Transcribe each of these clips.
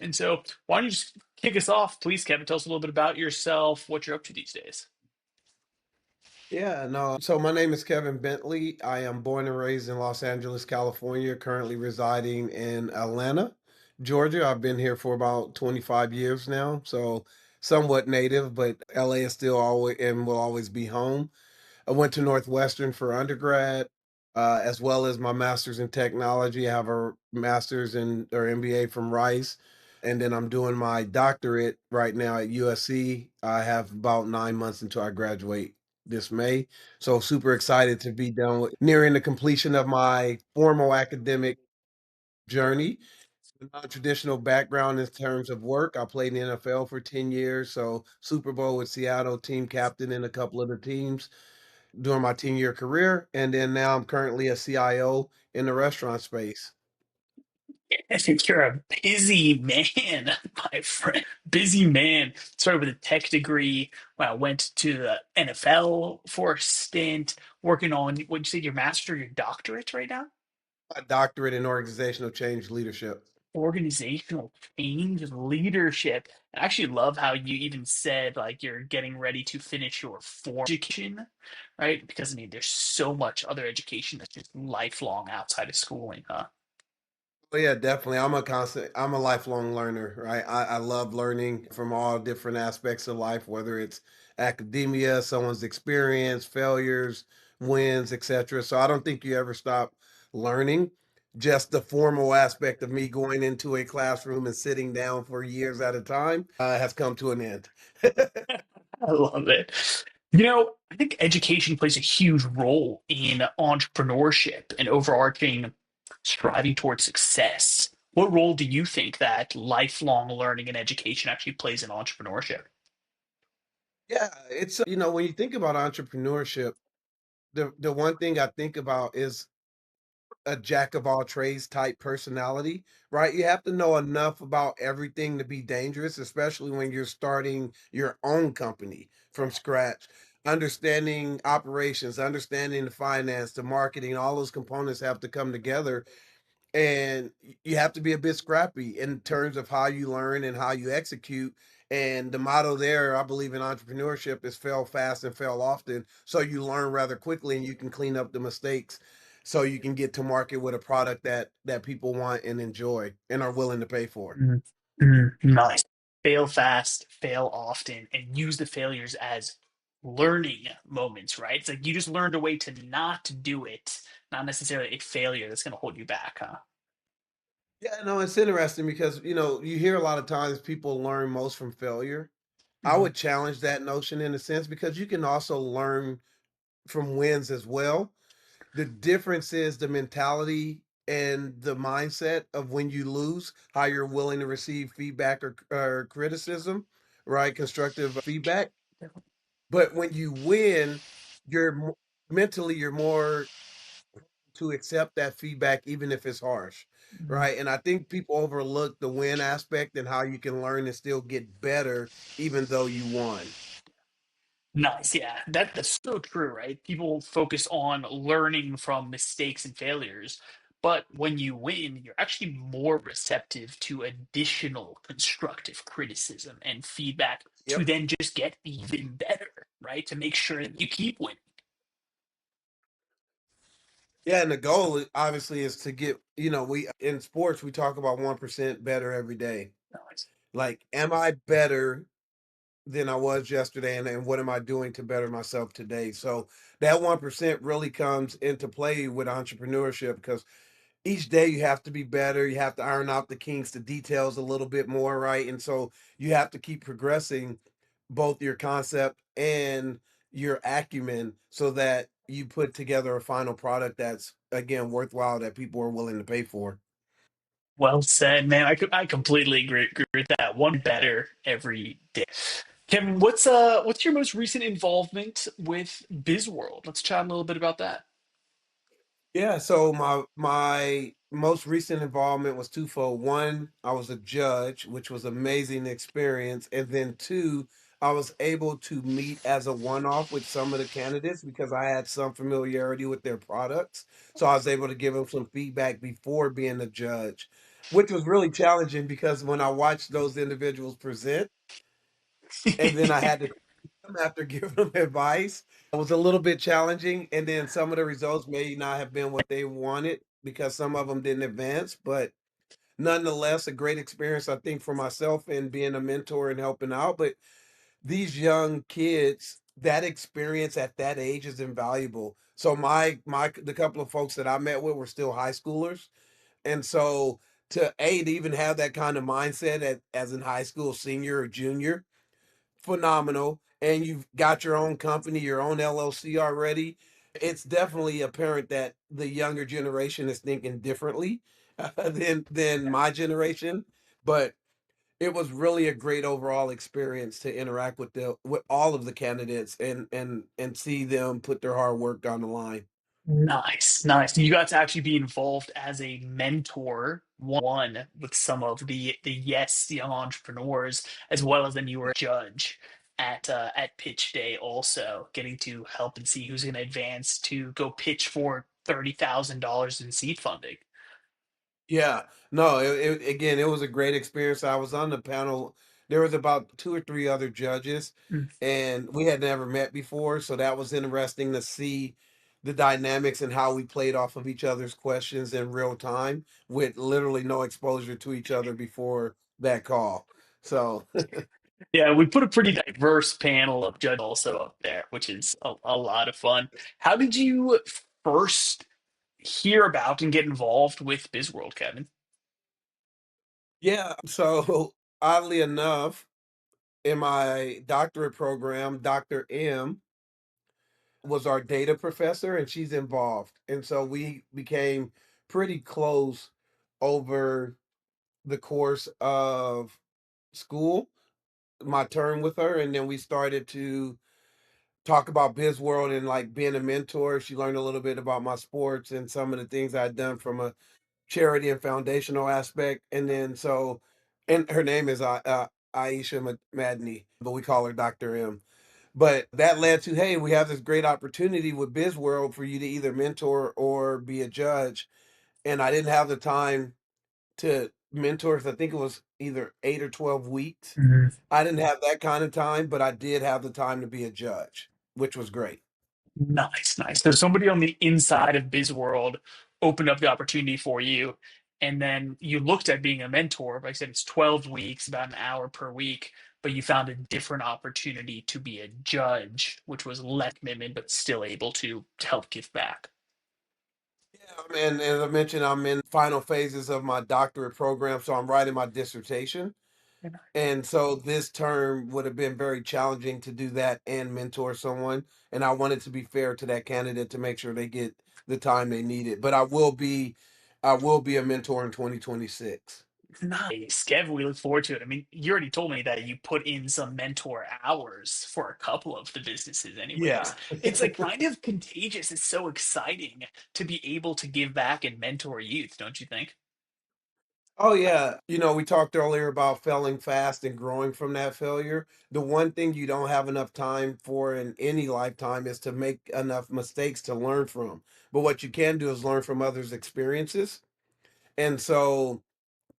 And so, why don't you just kick us off, please, Kevin? Tell us a little bit about yourself, what you're up to these days. Yeah, no. So my name is Kevin Bentley. I am born and raised in Los Angeles, California, currently residing in Atlanta, Georgia. I've been here for about 25 years now, so somewhat native, but LA is still always and will always be home. I went to Northwestern for undergrad, as well as my master's in technology. I have a master's in or MBA from Rice, and then I'm doing my doctorate right now at USC. I have about 9 months until I graduate this May. So super excited to be done with nearing the completion of my formal academic journey. Non-traditional background in terms of work. I played in the NFL for 10 years, so Super Bowl with Seattle, team captain in a couple of the teams during my 10-year career, and then now I'm currently a CIO in the restaurant space. I think you're a busy man, my friend. Busy man. Started with a tech degree. Well, went to the NFL for a stint, working on what you say your master, your doctorate right now? A doctorate in organizational change leadership. Organizational change, leadership. I actually love how you even said like you're getting ready to finish your formal education, right? Because I mean, there's so much other education that's just lifelong outside of schooling, huh? Oh yeah, definitely. I'm a lifelong learner, right? I love learning from all different aspects of life, whether it's academia, someone's experience, failures, wins, etc. So I don't think you ever stop learning. Just the formal aspect of me going into a classroom and sitting down for years at a time has come to an end. I love it. You know, I think education plays a huge role in entrepreneurship and overarching striving towards success. What role do you think that lifelong learning and education actually plays in entrepreneurship? Yeah, it's when you think about entrepreneurship, the one thing I think about is a jack of all trades type personality, right? You have to know enough about everything to be dangerous, especially when you're starting your own company from scratch. Understanding operations, understanding the finance, the marketing, all those components have to come together, and you have to be a bit scrappy in terms of how you learn and how you execute. And the motto there, I believe in entrepreneurship, is fail fast and fail often. So you learn rather quickly and you can clean up the mistakes so you can get to market with a product that people want and enjoy and are willing to pay for. Mm, nice. Fail fast, fail often, and use the failures as learning moments, right? It's like you just learned a way to not do it, not necessarily a failure that's going to hold you back, huh? Yeah, no, it's interesting because you hear a lot of times people learn most from failure. I Mhm. would challenge that notion in a sense because you can also learn from wins as well. The difference is the mentality and the mindset of when you lose, how you're willing to receive feedback or criticism, right? Constructive feedback. But when you win, mentally, you're more to accept that feedback, even if it's harsh, Mhm. right? And I think people overlook the win aspect and how you can learn and still get better, even though you won. Nice, yeah. That's so true, right? People focus on learning from mistakes and failures, but when you win, you're actually more receptive to additional constructive criticism and feedback to Yep. then just get even better, right? To make sure that you keep winning. Yeah, and the goal obviously is to get, we in sports we talk about 1% better every day. Nice. Like, am I better than I was yesterday, and what am I doing to better myself today? So that 1% really comes into play with entrepreneurship because each day you have to be better. You have to iron out the kinks, the details a little bit more, right? And so you have to keep progressing both your concept and your acumen so that you put together a final product that's again worthwhile that people are willing to pay for. Well said, man. I completely agree with that. One better every day. Kevin, what's your most recent involvement with BizWorld? Let's chat a little bit about that. Yeah, so my most recent involvement was twofold. One, I was a judge, which was amazing experience, and then two, I was able to meet as a one-off with some of the candidates because I had some familiarity with their products. So I was able to give them some feedback before being a judge. which was really challenging because when I watched those individuals present, and then I had to them after giving them advice, it was a little bit challenging. And then some of the results may not have been what they wanted because some of them didn't advance, but nonetheless, a great experience, I think, for myself and being a mentor and helping out. But these young kids, that experience at that age is invaluable. So the couple of folks that I met with were still high schoolers. And so to even have that kind of mindset as in high school senior or junior, phenomenal. And you've got your own company, your own LLC already. It's definitely apparent that the younger generation is thinking differently than my generation. But it was really a great overall experience to interact with all of the candidates and see them put their hard work on the line. Nice, nice. You got to actually be involved as a mentor one with some of the Yes young entrepreneurs, as well as then you were a judge at Pitch Day, also getting to help and see who's going to advance to go pitch for $30,000 in seed funding. Yeah, no, again, it was a great experience. I was on the panel. There was about two or three other judges, Mm. and we had never met before, so that was interesting to see the dynamics and how we played off of each other's questions in real time with literally no exposure to each other before that call. So Yeah, we put a pretty diverse panel of judges also up there, which is a lot of fun. How did you first hear about and get involved with BizWorld, Kevin? yeah, so oddly enough, in my doctorate program, Dr. M was our data professor and she's involved. And so we became pretty close over the course of school, my term with her. And then we started to talk about biz world and like being a mentor. She learned a little bit about my sports and some of the things I'd done from a charity and foundational aspect. And then and her name is Aisha Madney, but we call her Dr. M. But that led to, hey, we have this great opportunity with BizWorld for you to either mentor or be a judge. And I didn't have the time to mentor, 'cause I think it was either 8 or 12 weeks. I didn't have that kind of time, but I did have the time to be a judge, which was great. Nice, nice. So somebody on the inside of BizWorld opened up the opportunity for you, and then you looked at being a mentor. Like I said, it's 12 weeks, about an hour per week, but you found a different opportunity to be a judge, which was less commitment, but still able to help give back. Yeah, and as I mentioned, I'm in final phases of my doctorate program, so I'm writing my dissertation. And so this term would have been very challenging to do that and mentor someone. And I wanted to be fair to that candidate to make sure they get the time they needed. But I will be a mentor in 2026. Nice, Kev. We look forward to it. I mean, you already told me that you put in some mentor hours for a couple of the businesses, anyways. Yeah. It's like kind of contagious. It's so exciting to be able to give back and mentor youth, don't you think? Oh yeah. We talked earlier about failing fast and growing from that failure. The one thing you don't have enough time for in any lifetime is to make enough mistakes to learn from. But what you can do is learn from others' experiences. And so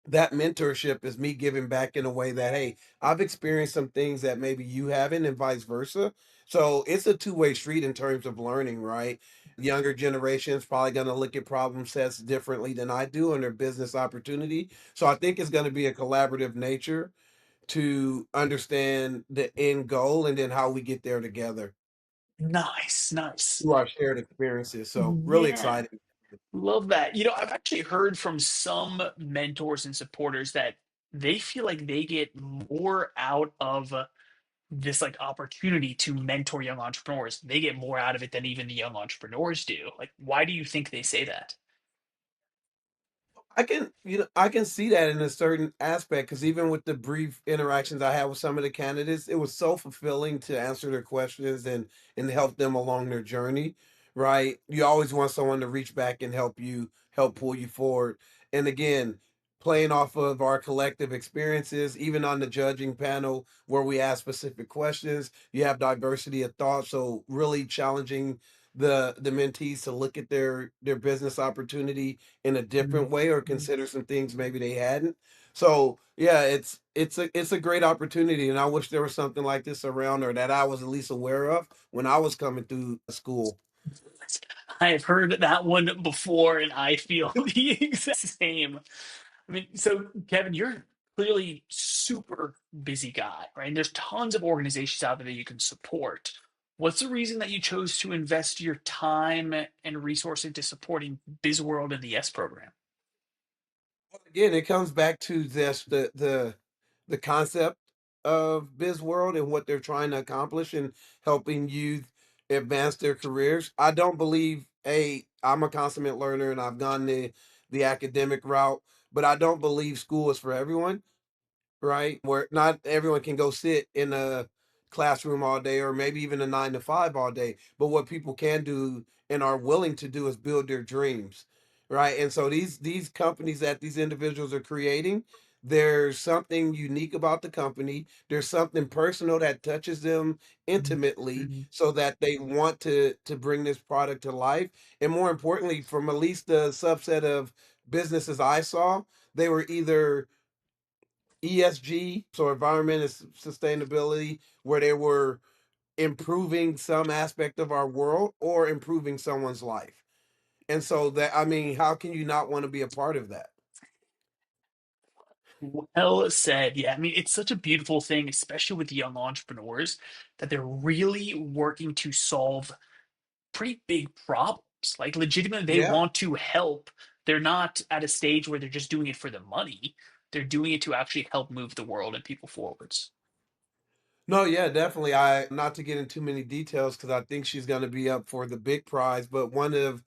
that mentorship is me giving back in a way that, hey, I've experienced some things that maybe you haven't, and vice versa. So it's a two-way street in terms of learning, right? Younger generations probably going to look at problem sets differently than I do and their business opportunity. So I think it's going to be a collaborative nature to understand the end goal and then how we get there together Nice, nice. through our shared experiences. So really Yeah, exciting. love that. I've actually heard from some mentors and supporters that they feel like they get more out of this like opportunity to mentor young entrepreneurs. They get more out of it than even the young entrepreneurs do. Like, why do you think they say that? I can see that in a certain aspect because even with the brief interactions I had with some of the candidates, it was so fulfilling to answer their questions and help them along their journey, right? You always want someone to reach back and help pull you forward. And again, playing off of our collective experiences, even on the judging panel where we ask specific questions, you have diversity of thought, so really challenging the mentees to look at their business opportunity in a different way or consider some things maybe they hadn't. So yeah, it's a great opportunity, and I wish there was something like this around or that I was at least aware of when I was coming through school. I have heard that one before, and I feel the exact same. I mean, so Kevin, you're clearly super busy guy, right? And there's tons of organizations out there that you can support. What's the reason that you chose to invest your time and resource into supporting BizWorld and the YES program? Again, it comes back to this the concept of BizWorld and what they're trying to accomplish and helping youth advance their careers. I don't believe I'm a consummate learner and I've gone the academic route, but I don't believe school is for everyone. Right? Where not everyone can go sit in a classroom all day or maybe even a 9 to 5 all day. But what people can do and are willing to do is build their dreams. Right. And so these companies that these individuals are creating, there's something unique about the company. There's something personal that touches them intimately so that they want to bring this product to life. And more importantly, from at least the subset of businesses I saw, they were either ESG, so environment and sustainability, where they were improving some aspect of our world or improving someone's life. And so that, I mean, how can you not want to be a part of that? Well said. Yeah, I mean, it's such a beautiful thing, especially with young entrepreneurs, that they're really working to solve pretty big problems. Like, legitimately, they Yeah. want to help. They're not at a stage where they're just doing it for the money. They're doing it to actually help move the world and people forwards. No, yeah, definitely. I not to get into too many details because I think she's going to be up for the big prize, but one of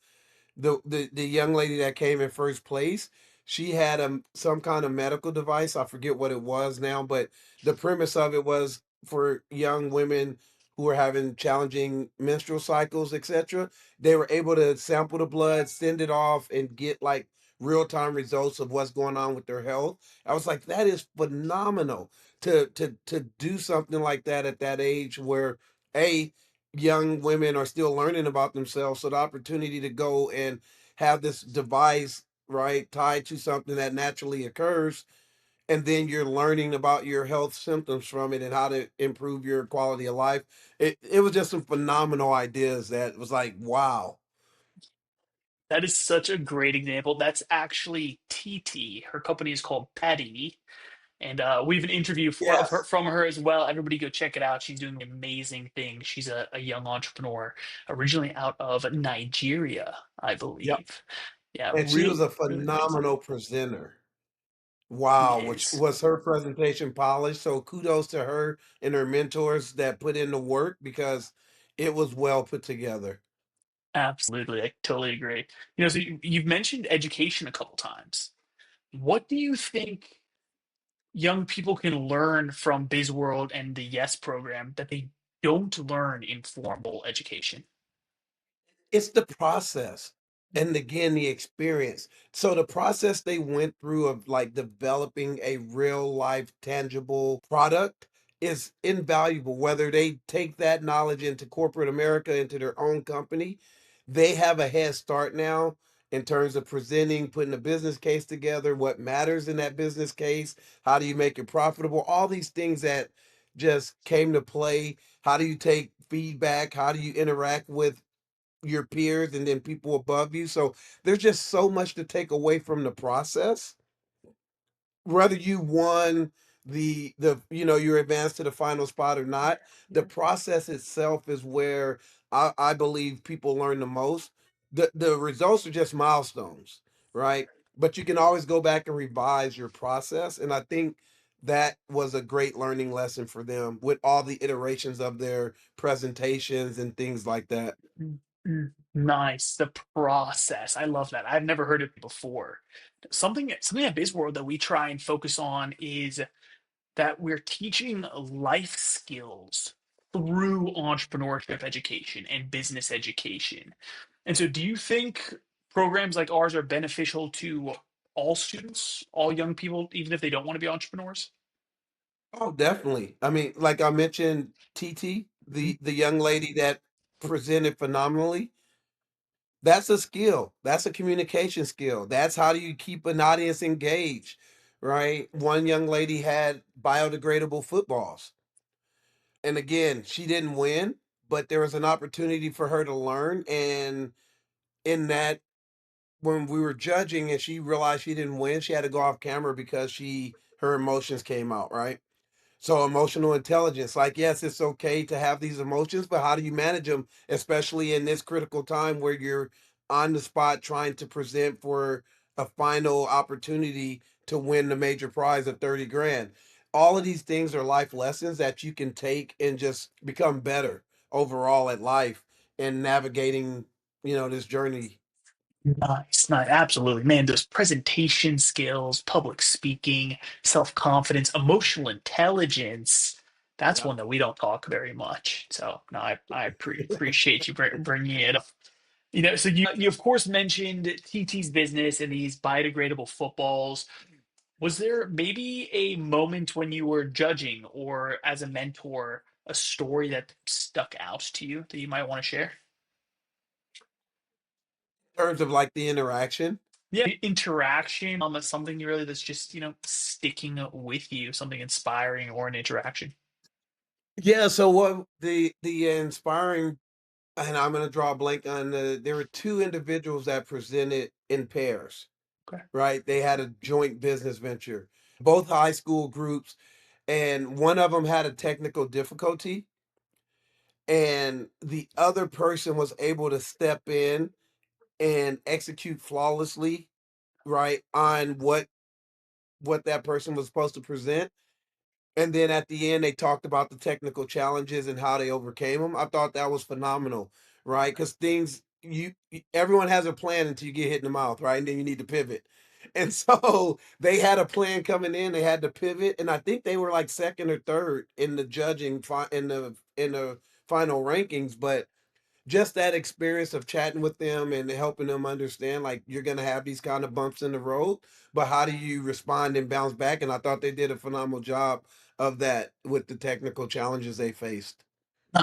the young lady that came in first place, she had some kind of medical device. I forget what it was now, but the premise of it was for young women who are having challenging menstrual cycles, etc. They were able to sample the blood, send it off, and get like real-time results of what's going on with their health. I was like, that is phenomenal to do something like that at that age where a young women are still learning about themselves. So the opportunity to go and have this device, right, tied to something that naturally occurs, and then you're learning about your health symptoms from it and how to improve your quality of life. It was just some phenomenal ideas that was like, wow. That is such a great example. That's actually TT. Her company is called Patty. And we have an interview of her, Yes. from her as well. Everybody go check it out. She's doing an amazing thing. She's a young entrepreneur, originally out of Nigeria, I Yep. believe. Yeah, And she was really, a really amazing. phenomenal presenter. Wow, which Yes, was her presentation polished. So kudos to her and her mentors that put in the work because it was well put together. absolutely. I totally agree. You know, so you've mentioned education a couple times. What do you think young people can learn from BizWorld and the YES program that they don't learn in formal education? It's the process, and again, the experience. So the process they went through of, like, developing a real life tangible product is invaluable. Whether they take that knowledge into corporate America, into their own company, they have a head start now in terms of presenting, putting a business case together, what matters in that business case, how do you make it profitable, all these things that just came to play. How do you take feedback? How do you interact with your peers and then people above you. So there's just so much to take away from the process. Whether you won you're advanced to the final spot or not, the process itself is where I believe people learn the most. The results are just milestones, right? But you can always go back and revise your process. And I think that was a great learning lesson for them with all the iterations of their presentations and things like that. Nice. The process. I love that. I've never heard it before. Something at BizWorld that we try and focus on is that we're teaching life skills through entrepreneurship education and business education. And so do you think programs like ours are beneficial to all students, all young people, even if they don't want to be entrepreneurs? Oh, definitely. I mean, like I mentioned, TT, the young lady that presented phenomenally, that's a skill. That's a communication skill. That's how do you keep an audience engaged, right? One young lady had biodegradable footballs. And again, she didn't win, but there was an opportunity for her to learn. And in that, when we were judging and she realized she didn't win, she had to go off camera because her emotions came out, right? So emotional intelligence, like, yes, it's okay to have these emotions, but how do you manage them, especially in this critical time where you're on the spot trying to present for a final opportunity to win the major prize of 30 grand. All of these things are life lessons that you can take and just become better overall at life and navigating, this journey. Nice, nice, absolutely, man. Those presentation skills, public speaking, self-confidence, emotional intelligence. That's Yeah. one that we don't talk very much. So, no, appreciate you bringing it up. So you of course mentioned TT's business and these biodegradable footballs. Was there maybe a moment when you were judging or as a mentor, a story that stuck out to you that you might want to share? In terms of like the interaction. Yeah, interaction, something you really that's just, sticking with you, something inspiring or an interaction. Yeah, so what the inspiring, and I'm gonna draw a blank on there were two individuals that presented in pairs, Okay. right? They had a joint business venture, both high school groups, and one of them had a technical difficulty, and the other person was able to step in and execute flawlessly, right, on what that person was supposed to present. And then at the end, they talked about the technical challenges and how they overcame them. I thought that was phenomenal, right? Because everyone has a plan until you get hit in the mouth, right? And then you need to pivot. And so they had a plan coming in. They had to pivot, and I think they were like second or third in the in the final rankings. But just that experience of chatting with them and helping them understand, like, you're gonna have these kind of bumps in the road, but how do you respond and bounce back? And I thought they did a phenomenal job of that with the technical challenges they faced.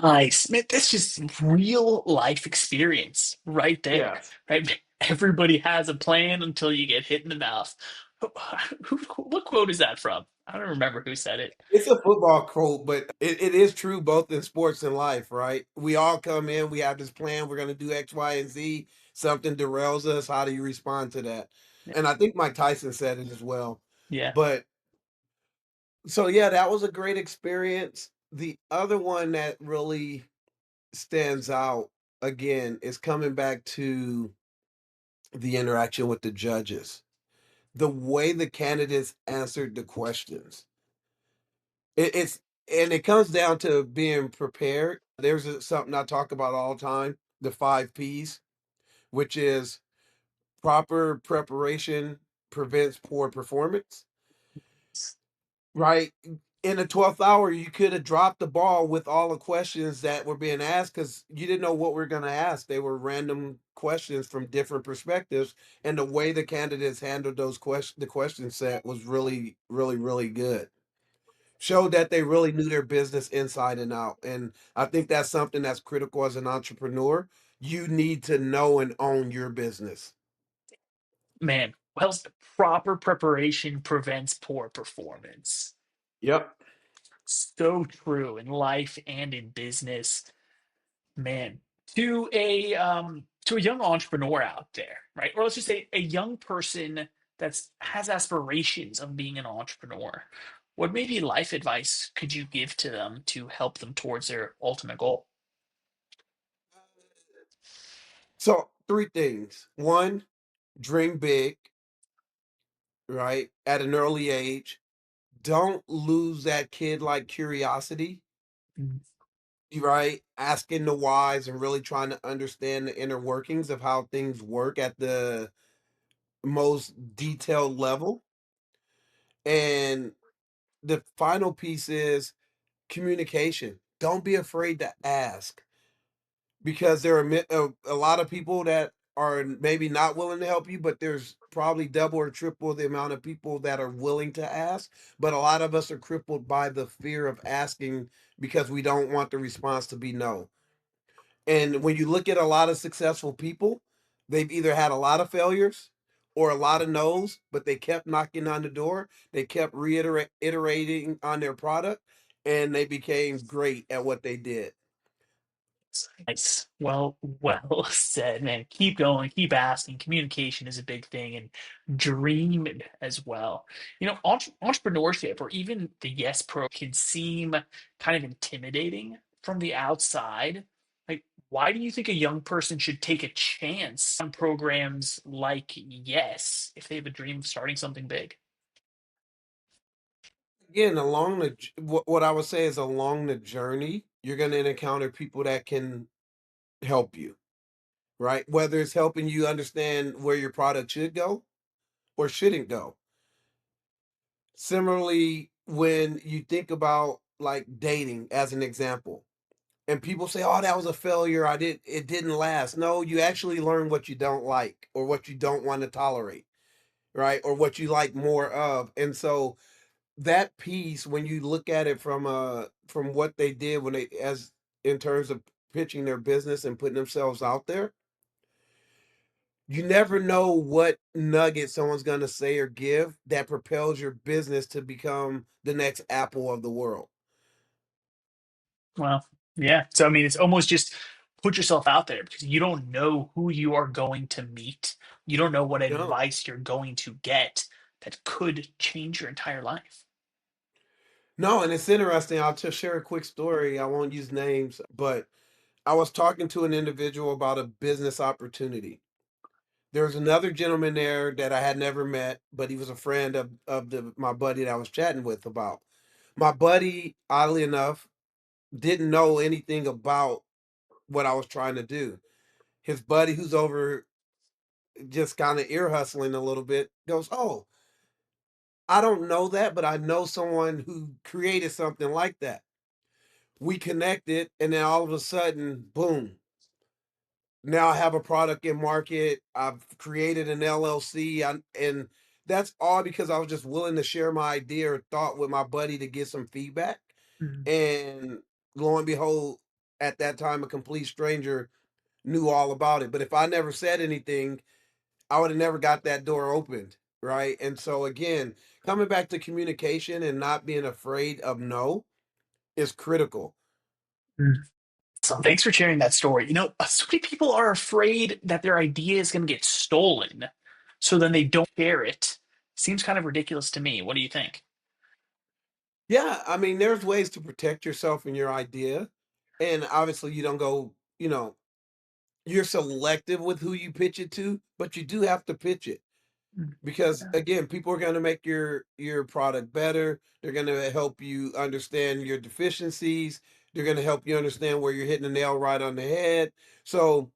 Nice. Man, that's just real life experience right there, Yes. right? Everybody has a plan until you get hit in the mouth. What quote is that from? I don't remember who said it. It's a football quote, but it is true both in sports and life, right? We all come in, we have this plan, we're gonna do X, Y, and Z. Something derails us. How do you respond to that? Yeah. And I think Mike Tyson said it as well. Yeah. But so yeah, that was a great experience. The other one that really stands out again is coming back to the interaction with the judges. The way the candidates answered the questions. It's and it comes down to being prepared. There's something I talk about all the time, the 5 Ps, which is proper preparation prevents poor performance. Right? In the 12th hour, you could have dropped the ball with all the questions that were being asked because you didn't know what we are going to ask. They were random questions from different perspectives, and the way the candidates handled the question set was really, really, really good. Showed that they really knew their business inside and out, and I think that's something that's critical as an entrepreneur. You need to know and own your business. Man, well, proper preparation prevents poor performance. Yep. So true in life and in business. Man, to a young entrepreneur out there, right? Or let's just say a young person that's has aspirations of being an entrepreneur. What maybe life advice could you give to them to help them towards their ultimate goal? So, 3 things. 1, dream big, right? At an early age. Don't lose that kid-like curiosity, Mm. right? Asking the whys and really trying to understand the inner workings of how things work at the most detailed level. And the final piece is communication. Don't be afraid to ask. Because there are a lot of people that are maybe not willing to help you, but there's probably double or triple the amount of people that are willing to ask. But a lot of us are crippled by the fear of asking because we don't want the response to be no. And when you look at a lot of successful people, they've either had a lot of failures or a lot of no's, but they kept knocking on the door. They kept iterating on their product, and they became great at what they did. Nice. Well said, man. Keep going, keep asking. Communication is a big thing, and dream as well. Entrepreneurship or even the Yes Pro can seem kind of intimidating from the outside. Like, why do you think a young person should take a chance on programs like Yes if they have a dream of starting something big? Again, what I would say is along the journey, you're going to encounter people that can help you, right? Whether it's helping you understand where your product should go or shouldn't go. Similarly, when you think about like dating as an example, and people say, "Oh, that was a failure. It didn't last." No, you actually learn what you don't like or what you don't want to tolerate, right? Or what you like more of. And so that piece, when you look at it from what they did when they as in terms of pitching their business and putting themselves out there, you never know what nugget someone's going to say or give that propels your business to become the next Apple of the world. Well, yeah. So I mean, it's almost just put yourself out there because you don't know who you are going to meet. You don't know what No, advice you're going to get that could change your entire life. no, and it's interesting. I'll just share a quick story. I won't use names, but I was talking to an individual about a business opportunity. There was another gentleman there that I had never met, but he was a friend of my buddy that I was chatting with about. My buddy, oddly enough, didn't know anything about what I was trying to do. His buddy, who's over just kind of ear hustling a little bit, goes, "Oh, I don't know that, but I know someone who created something like that." We connected, and then all of a sudden, boom, now I have a product in market. I've created an LLC, and that's all because I was just willing to share my idea or thought with my buddy to get some feedback. Mm, And lo and behold, at that time, a complete stranger knew all about it. But if I never said anything, I would have never got that door opened, right? And so again, coming back to communication and not being afraid of no is critical. mm. So thanks for sharing that story. So many people are afraid that their idea is going to get stolen, so then they don't share it. Seems kind of ridiculous to me. What do you think? Yeah, I mean, there's ways to protect yourself and your idea. And obviously, you don't go, you're selective with who you pitch it to, but you do have to pitch it Mm, because yeah. again, people are going to make your product better. They're going to help you understand your deficiencies. They're going to help you understand where you're hitting the nail right on the head. So,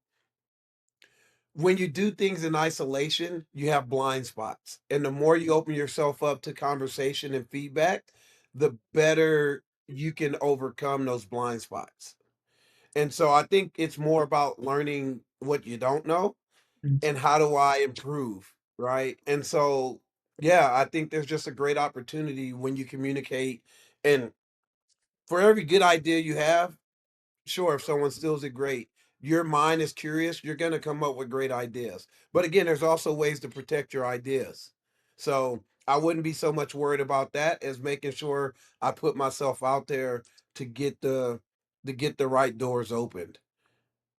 when you do things in isolation, you have blind spots. And the more you open yourself up to conversation and feedback, the better you can overcome those blind spots. And so I think it's more about learning what you don't know Mm, and how do I improve, right? And so, yeah, I think there's just a great opportunity when you communicate. And for every good idea you have, sure, if someone steals it, great. Your mind is curious, you're gonna come up with great ideas. But again, there's also ways to protect your ideas. So I wouldn't be so much worried about that as making sure I put myself out there to get the right doors opened.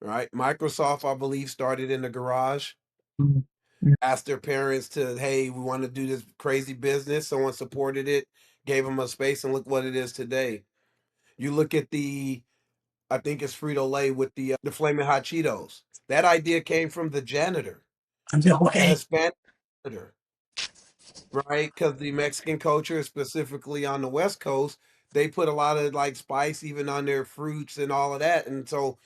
Right. Microsoft, I believe, started in the garage, mm, mm. asked their parents to, hey, we want to do this crazy business. Someone supported it, gave them a space, and look what it is today. You look at I think it's Frito Lay with the flaming hot Cheetos. That idea came from the janitor, No a way. Hispanic janitor, right? Because the Mexican culture, specifically on the West Coast, they put a lot of like spice even on their fruits and all of that. And so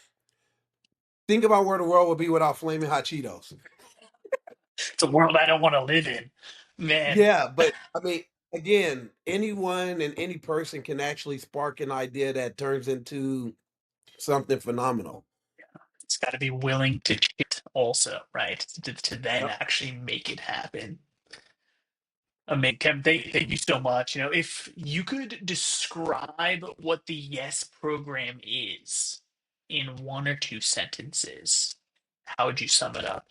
think about where the world would be without flaming hot Cheetos. It's a world I don't want to live in, man. Yeah, but I mean, again, anyone and any person can actually spark an idea that turns into something phenomenal. It's got to be willing to cheat also, right? To then Yep. actually make it happen. I mean, Kevin, thank you so much. If you could describe what the Yes program is, in one or two sentences, how would you sum it up?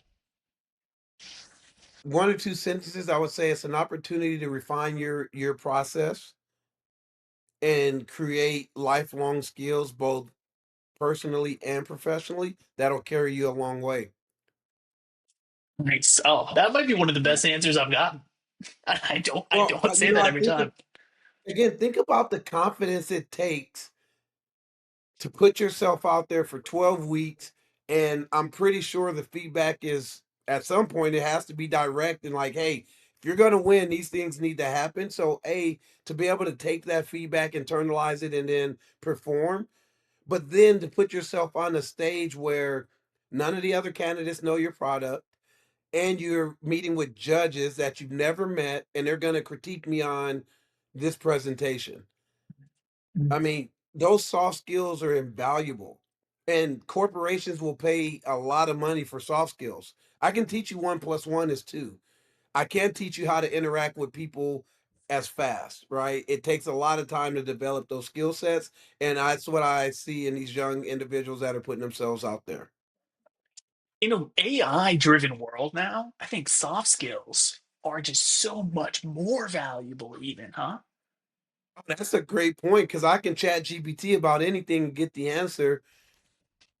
One or two sentences, I would say it's an opportunity to refine your process and create lifelong skills, both personally and professionally, that'll carry you a long way. Nice. Oh, that might be one of the best answers I've gotten. I Well, don't you say know, that I every think time. again, think about the confidence it takes to put yourself out there for 12 weeks. And I'm pretty sure the feedback is at some point it has to be direct and like, hey, if you're going to win, these things need to happen. So, A, to be able to take that feedback, internalize it, and then perform, but then to put yourself on a stage where none of the other candidates know your product and you're meeting with judges that you've never met and they're going to critique me on this presentation. I mean, those soft skills are invaluable, and corporations will pay a lot of money for soft skills. I can teach you one plus one is two. I can't teach you how to interact with people as fast, right? It takes a lot of time to develop those skill sets, and that's what I see in these young individuals that are putting themselves out there. In an AI driven world now, I think soft skills are just so much more valuable, even, huh? Oh, that's a great point because I can chat GPT about anything and get the answer,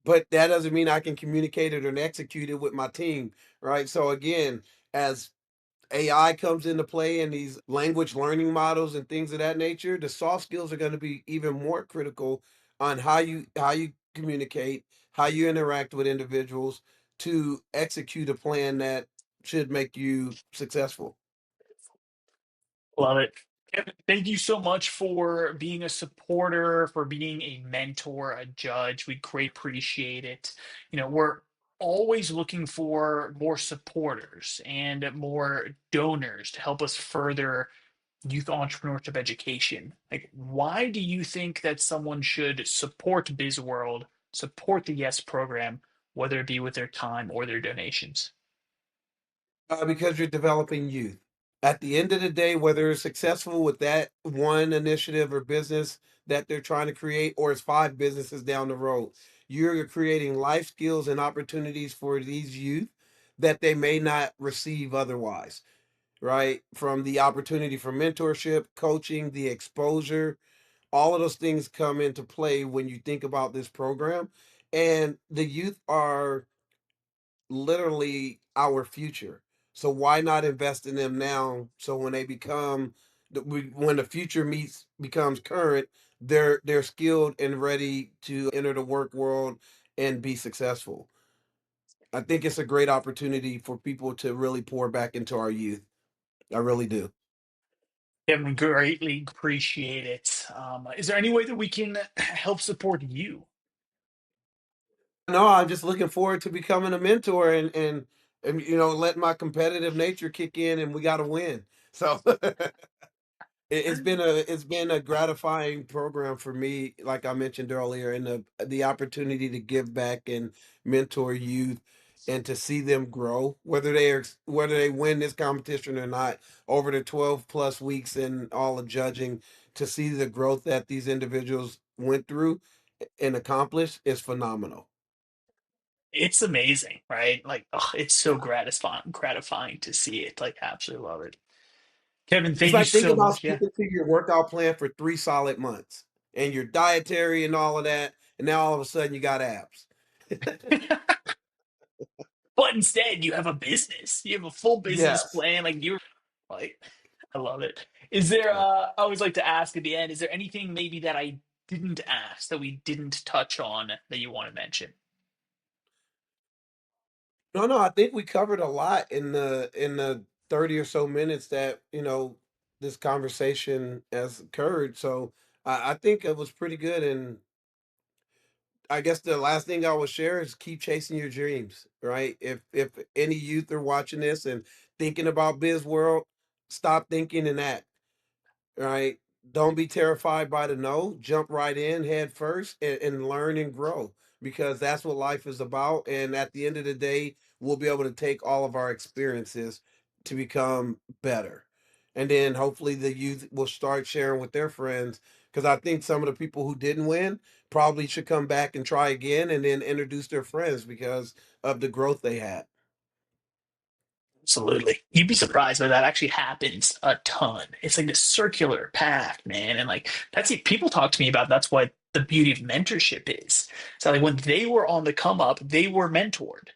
but that doesn't mean I can communicate it and execute it with my team, right? So again, as AI comes into play and these language learning models and things of that nature, the soft skills are going to be even more critical on how you communicate, how you interact with individuals to execute a plan that should make you successful. Love it. Kevin, thank you so much for being a supporter, for being a mentor, a judge. We great appreciate it. We're always looking for more supporters and more donors to help us further youth entrepreneurship education. Like, why do you think that someone should support BizWorld, support the YES program, whether it be with their time or their donations? Because you're developing youth. At the end of the day, whether you're successful with that one initiative or business that they're trying to create, or it's five businesses down the road, you're creating life skills and opportunities for these youth that they may not receive otherwise, right? From the opportunity for mentorship, coaching, the exposure, all of those things come into play when you think about this program. And the youth are literally our future. So why not invest in them now? So when they become, when the future meets becomes current, they're skilled and ready to enter the work world and be successful. I think it's a great opportunity for people to really pour back into our youth. I really do. Kevin, greatly appreciate it. Is there any way that we can help support you? No, I'm just looking forward to becoming a mentor and let my competitive nature kick in and we got to win. So it's been a gratifying program for me, like I mentioned earlier, and the opportunity to give back and mentor youth and to see them grow, whether they win this competition or not, over the 12 plus weeks and all the judging, to see the growth that these individuals went through and accomplished is phenomenal. It's amazing, right? Like, oh, it's so Yeah. gratifying to see it. Like, absolutely love it. Kevin, It's thank you like think so about much. Yeah. sticking to your workout plan for 3 solid months and your dietary and all of that, and now all of a sudden you got abs. But instead, you have a business. You have a full business Yes. plan. Like, I love it. Is there, Yeah. I always like to ask at the end, is there anything maybe that I didn't ask that we didn't touch on that you want to mention? No, no, I think we covered a lot in the 30 or so minutes that, this conversation has occurred. So I think it was pretty good. And I guess the last thing I will share is keep chasing your dreams, right? If any youth are watching this and thinking about Biz World, stop thinking and act. Right? Don't be terrified by the no. Jump right in head first and learn and grow because that's what life is about. And at the end of the day, we'll be able to take all of our experiences to become better. And then hopefully the youth will start sharing with their friends because I think some of the people who didn't win probably should come back and try again and then introduce their friends because of the growth they had. Absolutely. You'd be surprised, but that actually happens a ton. It's like this circular path, man. And like that's it. People talk to me about that's what the beauty of mentorship is. So like when they were on the come up, they were mentored.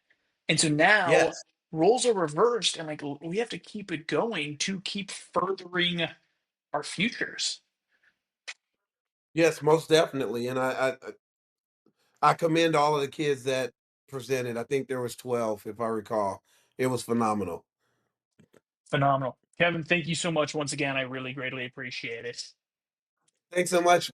And so now Yes. roles are reversed and like we have to keep it going to keep furthering our futures. Yes, most definitely. And I commend all of the kids that presented. I think there was 12, if I recall. It was phenomenal. Phenomenal. Kevin, thank you so much once again. I really greatly appreciate it. Thanks so much.